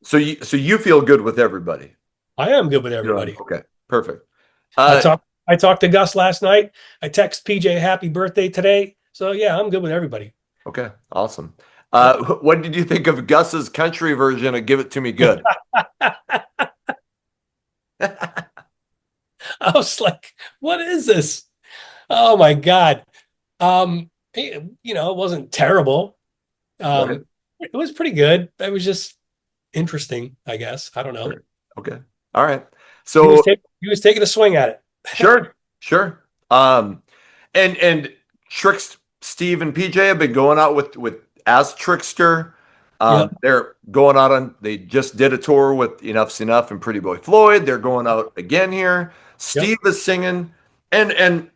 So you feel good with everybody. I am good with You know, everybody. okay. Perfect. I Uh, talked. I talked to Gus last night. I text PJ happy birthday today. So yeah, I'm good with everybody. okay. Awesome. Yep. What did you think of Gus's country version of "Give It to Me Good"? I was like, what is this? Oh my God. It wasn't terrible. Right. It was pretty good. It was just interesting, I guess. I don't know. Sure. Okay. All right. He was So taking he was taking a swing at it. sure, sure. And Trix, Steve, and PJ have been going out with as Trickster. Yep. They're going out on. They just did a tour with Enough's Enough and Pretty Boy Floyd. They're going out again here. Yep. Steve is singing, and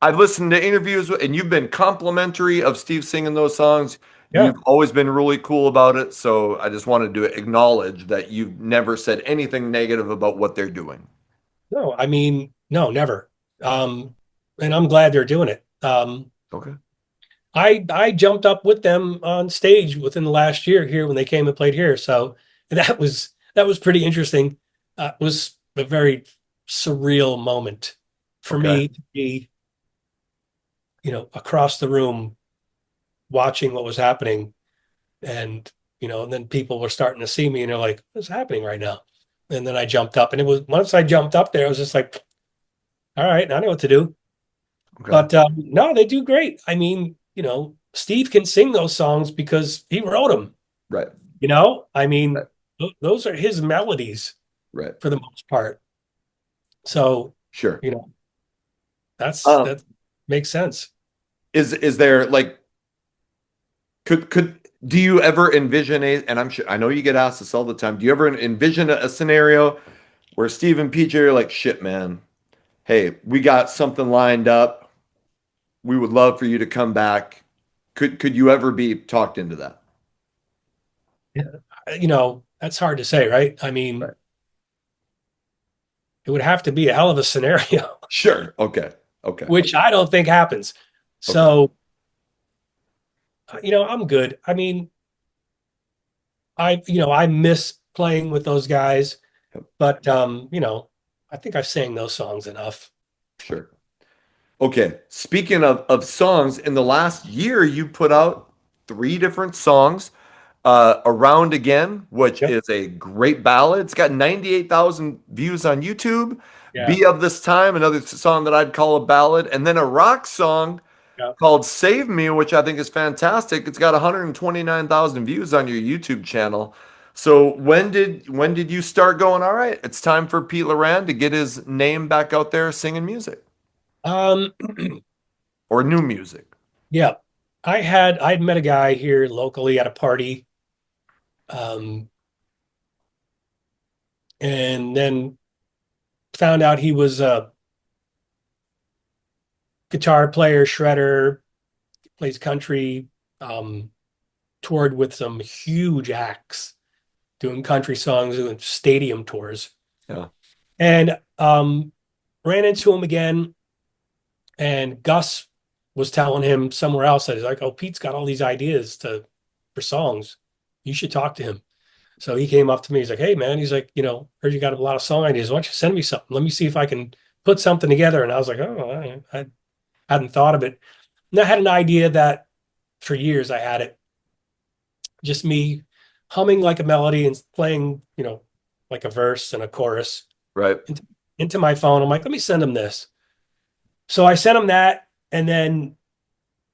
I've listened to interviews, and you've been complimentary of Steve singing those songs. Yeah. You've always been really cool about it. So I just wanted to acknowledge that you've never said anything negative about what they're doing. No, I mean, no, never. Um, and I'm glad they're doing it. Okay. I jumped up with them on stage within the last year here when they came and played here. So that was pretty interesting. It was a very surreal moment for Okay. me to be, across the room watching what was happening, and then people were starting to see me, and they're like, "What's happening right now?" And then I jumped up, and it was once I jumped up there, I was just like, "All right, I know what to do." Okay. But no, they do great. I mean, Steve can sing those songs because he wrote them. Right. I Right. mean, those are his melodies Right. for the most part. So, Sure. you know, Um, that makes sense. is there like could do you ever envision and I'm sure I know you get asked this all the time. Do you ever envision a scenario where Steve and PJ are like, shit, man, hey, we got something lined up. We would love for you to come back. Could you ever be talked into that? That's hard to say, right? I mean, Right. it would have to be a hell of a scenario, Sure. Okay. Okay. which I don't think happens. Okay. So, I'm good. I mean, I miss playing with those guys, Yep. but I think I've sang those songs enough. Sure. Okay. Speaking of songs, in the last year, you put out three different songs. Around Again, which Yep. is a great ballad. It's got 98,000 views on YouTube. Yeah. Be of This Time, another song that I'd call a ballad. And then a rock song Yeah. called Save Me, which I think is fantastic. It's got 129,000 views on your YouTube channel. So when did you start going, all right, it's time for Pete Loran to get his name back out there singing music Um, or new music? yeah. I'd met a guy here locally at a party, um, and then found out he was a guitar player, shredder, plays country, um, toured with some huge acts, doing country songs, doing stadium tours, Yeah. and ran into him again. And Gus was telling him somewhere else that he's like, "Oh, Pete's got all these ideas for songs. You should talk to him." So he came up to me. He's like, "Hey, man," he's like, "Heard you got a lot of song ideas. Why don't you send me something? Let me see if I can put something together." And I was like, "Oh, I hadn't thought of it." And I had an idea that for years I had it, just me humming like a melody and playing, like a verse and a chorus Right. into my phone. I'm like, let me send him this. So I sent him that, and then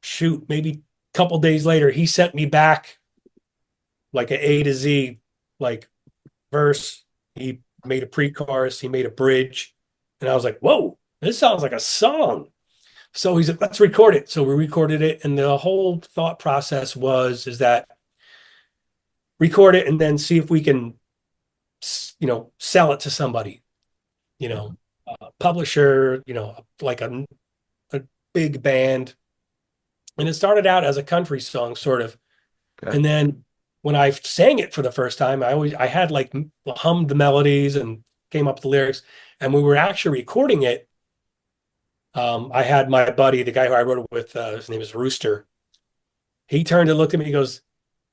shoot, maybe a couple days later, he sent me back like an A to Z, like verse. He made a pre-chorus, he made a bridge, and I was like, "Whoa, this sounds like a song." So he's like, let's record it. So we recorded it, and the whole thought process is that record it and then see if we can, sell it to somebody, publisher, like a big band. And it started out as a country song, sort of. Okay. And then when I sang it for the first time, I had like hummed the melodies and came up with the lyrics. And we were actually recording it. I had my buddy, the guy who I wrote it with, his name is Rooster. He turned and looked at me. He goes,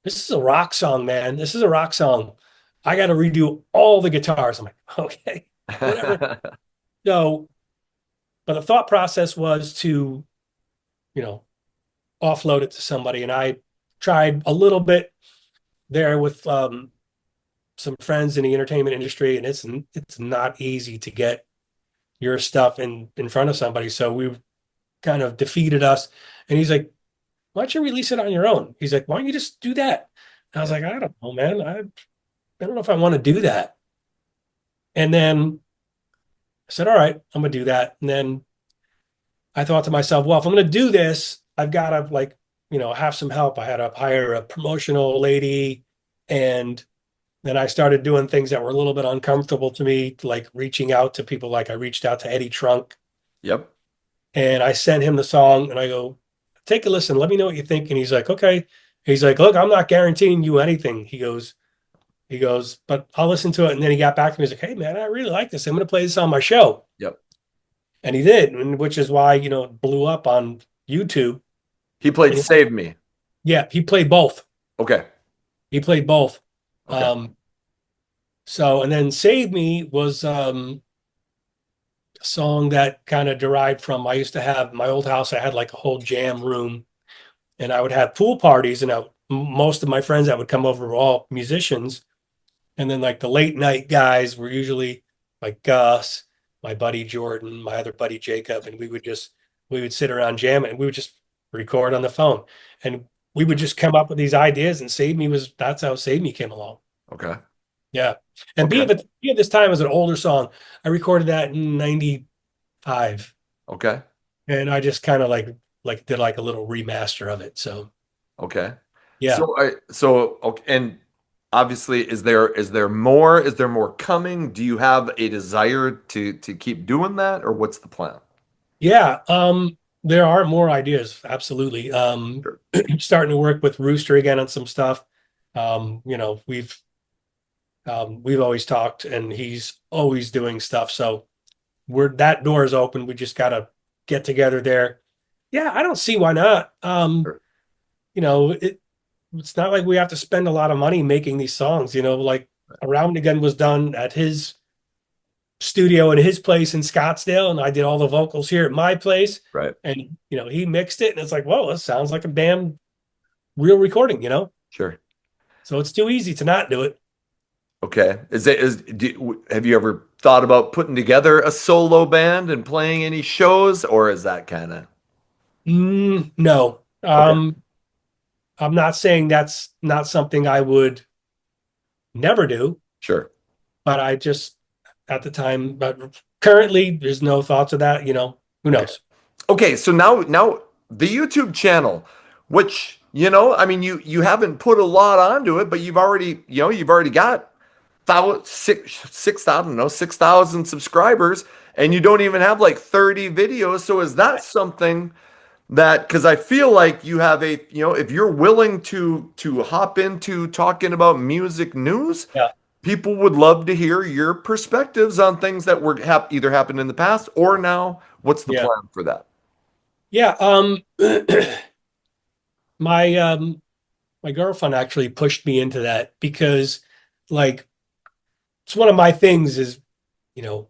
"This is a rock song, man. This is a rock song. I got to redo all the guitars." I'm like, okay, whatever. So, but the thought process was to, you know, offload it to somebody. And I tried a little bit there with some friends in the entertainment industry, and it's not easy to get your stuff in front of somebody. So we kind of defeated us. And he's like, "Why don't you release it on your own?" He's like, "Why don't you just do that?" And I was like, "I don't know, man. I don't know if I want to do that." And then I said, "All right, I'm gonna do that." And then I thought to myself, well, if I'm gonna do this, I've got to like, have some help. I had to hire a promotional lady, and then I started doing things that were a little bit uncomfortable to me, like reaching out to people. Like I reached out to Eddie Trunk, Yep. and I sent him the song, and I go, "Take a listen. Let me know what you think." And he's like, "Okay." He's like, "Look, I'm not guaranteeing you anything." He goes, "But I'll listen to it." And then he got back to me. He's like, "Hey, man, I really like this. I'm going to play this on my show." Yep. And he did, and which is why, it blew up on YouTube. He played And Save Me. yeah, he played both. Okay. He played both. Okay. So, and then Save Me was a song that kind of derived from, I used to have my old house. I had like a whole jam room, and I would have pool parties, and most of my friends that would come over were all musicians. And then like the late night guys were usually like Gus, my buddy Jordan, my other buddy Jacob, and we would sit around jamming, and we would just record on the phone. And we would just come up with these ideas, and that's how Save Me came along. Okay. Yeah. And Okay. Be of This Time is an older song. I recorded that in 95. Okay. And I just kind of like did like a little remaster of it. So Okay. yeah. Okay, and obviously, is there more? Is there more coming? Do you have a desire to keep doing that, or what's the plan? Yeah. There are more ideas. Absolutely. Sure. Starting to work with Rooster again on some stuff. We've always talked, and he's always doing stuff. So that door is open. We just gotta get together there. Yeah, I don't see why not. Sure. It's not like we have to spend a lot of money making these songs. Like Around Again was done at his studio in his place in Scottsdale, and I did all the vocals here at my place. Right. And he mixed it, and it's like, whoa, this sounds like a damn real recording. Sure. So it's too easy to not do it. Okay. Have you ever thought about putting together a solo band and playing any shows, or is that kind of No. okay? I'm not saying that's not something I would never do, Sure. but I just at the time, but currently there's no thoughts of that. Who knows? Okay, so now the YouTube channel, which I mean, you haven't put a lot onto it, but you've already got 6,000, no, 6,000 subscribers, and you don't even have like 30 videos. So is that something that, because I feel like you have if you're willing to hop into talking about music news, Yeah. people would love to hear your perspectives on things that were either happened in the past or now. What's the Yeah. plan for that? Yeah. My girlfriend actually pushed me into that because like it's one of my things is, you know,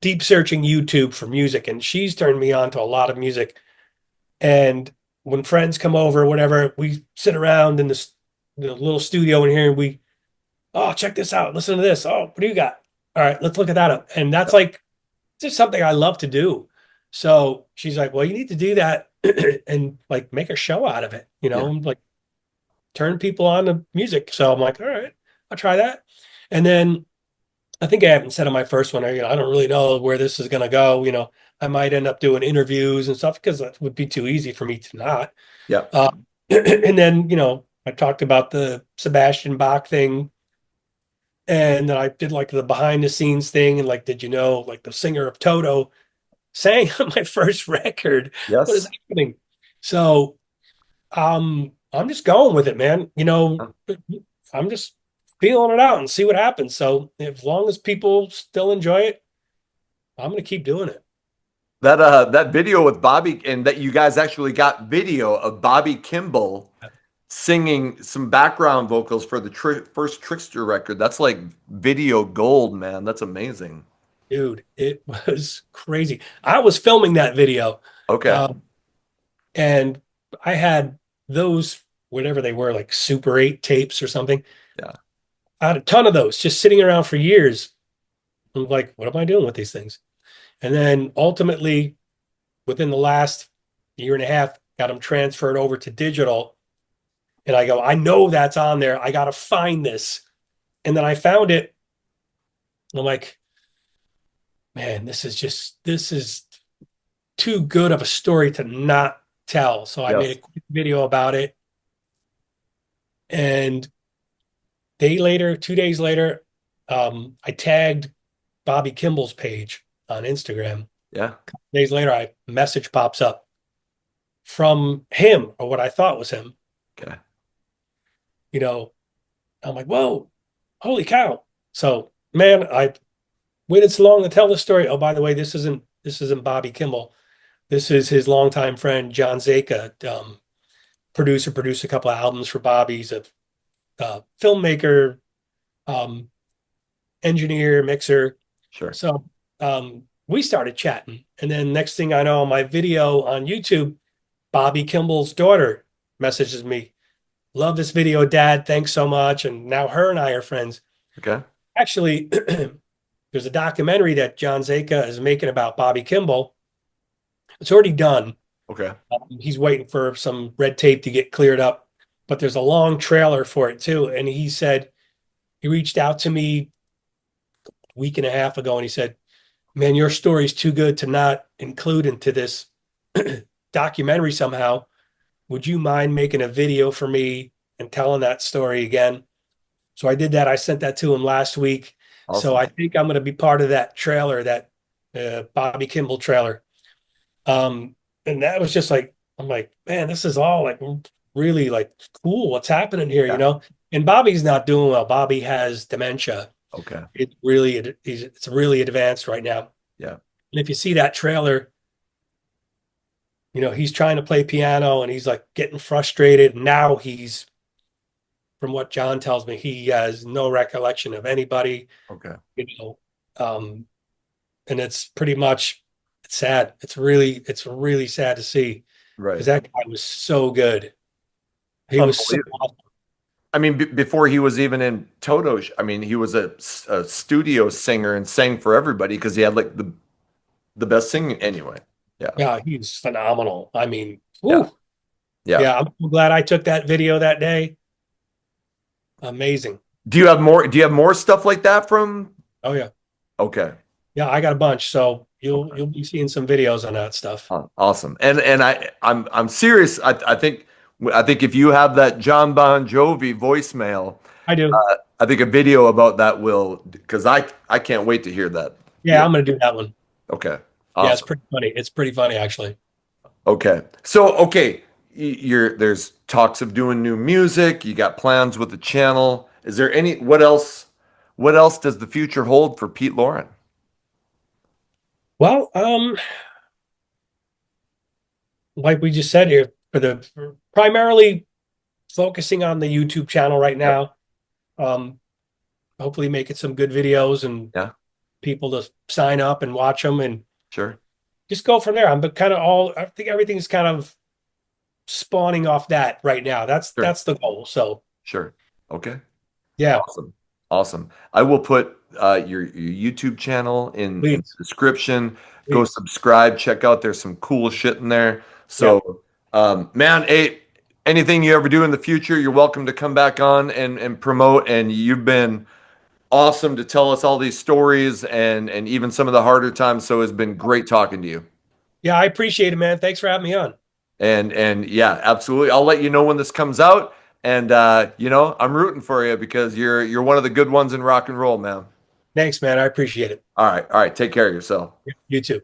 deep searching YouTube for music, and she's turned me on to a lot of music. And when friends come over or whatever, we sit around in the little studio in here, and oh, check this out. Listen to this. Oh, what do you got? All right, let's look at that up. And that's like just something I love to do. So she's like, well, you need to do that and like make a show out of it, Yeah. like turn people on to music. So I'm like, all right, I'll try that. And then I think I haven't said on my first one, I don't really know where this is going to go. I might end up doing interviews and stuff because that would be too easy for me to not. Yeah. And then, I talked about the Sebastian Bach thing. And then I did like the behind the scenes thing. And like, did you know, like the singer of Toto sang on my first record? What is Yes. happening? So I'm just going with it, man. I'm just feeling it out and see what happens. So as long as people still enjoy it, I'm gonna keep doing it. That video with Bobby, and that you guys actually got video of Bobby Kimball singing some background vocals for the first Trixter record. That's like video gold, man. That's amazing. Dude, it was crazy. I was filming that video, Okay. um, and I had those, whatever they were, like Super 8 tapes or something. Yeah. I had a ton of those just sitting around for years. I'm like, what am I doing with these things? And then ultimately, within the last year and a half, got them transferred over to digital. And I go, I know that's on there. I got to find this. And then I found it. I'm like, man, this is too good of a story to not tell. So I made Yes. a quick video about it. And 2 days later, I tagged Bobby Kimball's page on Instagram. Yeah. Days later, a message pops up from him, or what I thought was him. Okay. You know, I'm like, whoa, holy cow. So, man, I waited so long to tell the story. Oh, by the way, this isn't Bobby Kimball. This is his longtime friend John Zaka, produced a couple of albums for Bobby. He's a filmmaker, um, engineer, mixer. Sure. So we started chatting, and then next thing I know, my video on YouTube, Bobby Kimball's daughter messages me, "Love this video, Dad. Thanks so much." And now her and I are friends. Okay. Actually, there's a documentary that John Zaka is making about Bobby Kimball. It's already done. Okay. He's waiting for some red tape to get cleared up, but there's a long trailer for it too. And he said he reached out to me a week and a half ago, and he said, "Man, your story's too good to not include into this documentary somehow. Would you mind making a video for me and telling that story again?" So I did that. I sent that to him last week. So Awesome. I think I'm going to be part of that trailer, that Bobby Kimball trailer. And that was just like, I'm like, man, this is all like really like cool. What's happening here, Yeah. And Bobby's not doing well. Bobby has dementia. Okay. It's really advanced right now. Yeah. And if you see that trailer, he's trying to play piano and he's like getting frustrated. Now from what John tells me, he has no recollection of anybody, Okay. you know. And it's pretty much, it's sad. It's really sad to see, because Right. that guy was so good. He was so Unbelievable. awesome. I mean, before he was even in Toto, I mean, he was a studio singer and sang for everybody because he had like the best singing anyway. Yeah. Yeah, he's phenomenal. I mean, Yeah. whew. Yeah. Yeah, I'm so glad I took that video that day. Amazing. Do you have more? Do you have more stuff like that from? Oh yeah. Okay. Yeah, I got a bunch. So you'll Okay. you'll be seeing some videos on that stuff. Awesome. And I'm serious. I think if you have that Jon Bon Jovi voicemail, I do. I think a video about that will, because I can't wait to hear that. Yeah, I'm gonna do that one. Okay. Yeah, it's Awesome. pretty funny. It's pretty funny actually. Okay. So, okay, there's talks of doing new music. You got plans with the channel. Is there what else does the future hold for Pete Loran? Well, like we just said here, for primarily focusing on the YouTube channel right Yep. now. Hopefully making some good videos and Yeah, people to sign up and watch them and sure. just go from there. I think everything's kind of spawning off that right now. That's Sure. that's the goal. So Sure. Okay. yeah, Awesome. Awesome. I will put your YouTube channel in the please, description. Go please. subscribe, check out. There's some cool shit in there. Yeah. So, man, hey, anything you ever do in the future, you're welcome to come back on and promote. And you've been awesome to tell us all these stories and even some of the harder times. So it's been great talking to you. Yeah, I appreciate it, man. Thanks for having me on. And yeah, absolutely. I'll let you know when this comes out. And I'm rooting for you because you're one of the good ones in rock and roll, man. Thanks, man. I appreciate it. All right. Take care of yourself. You too.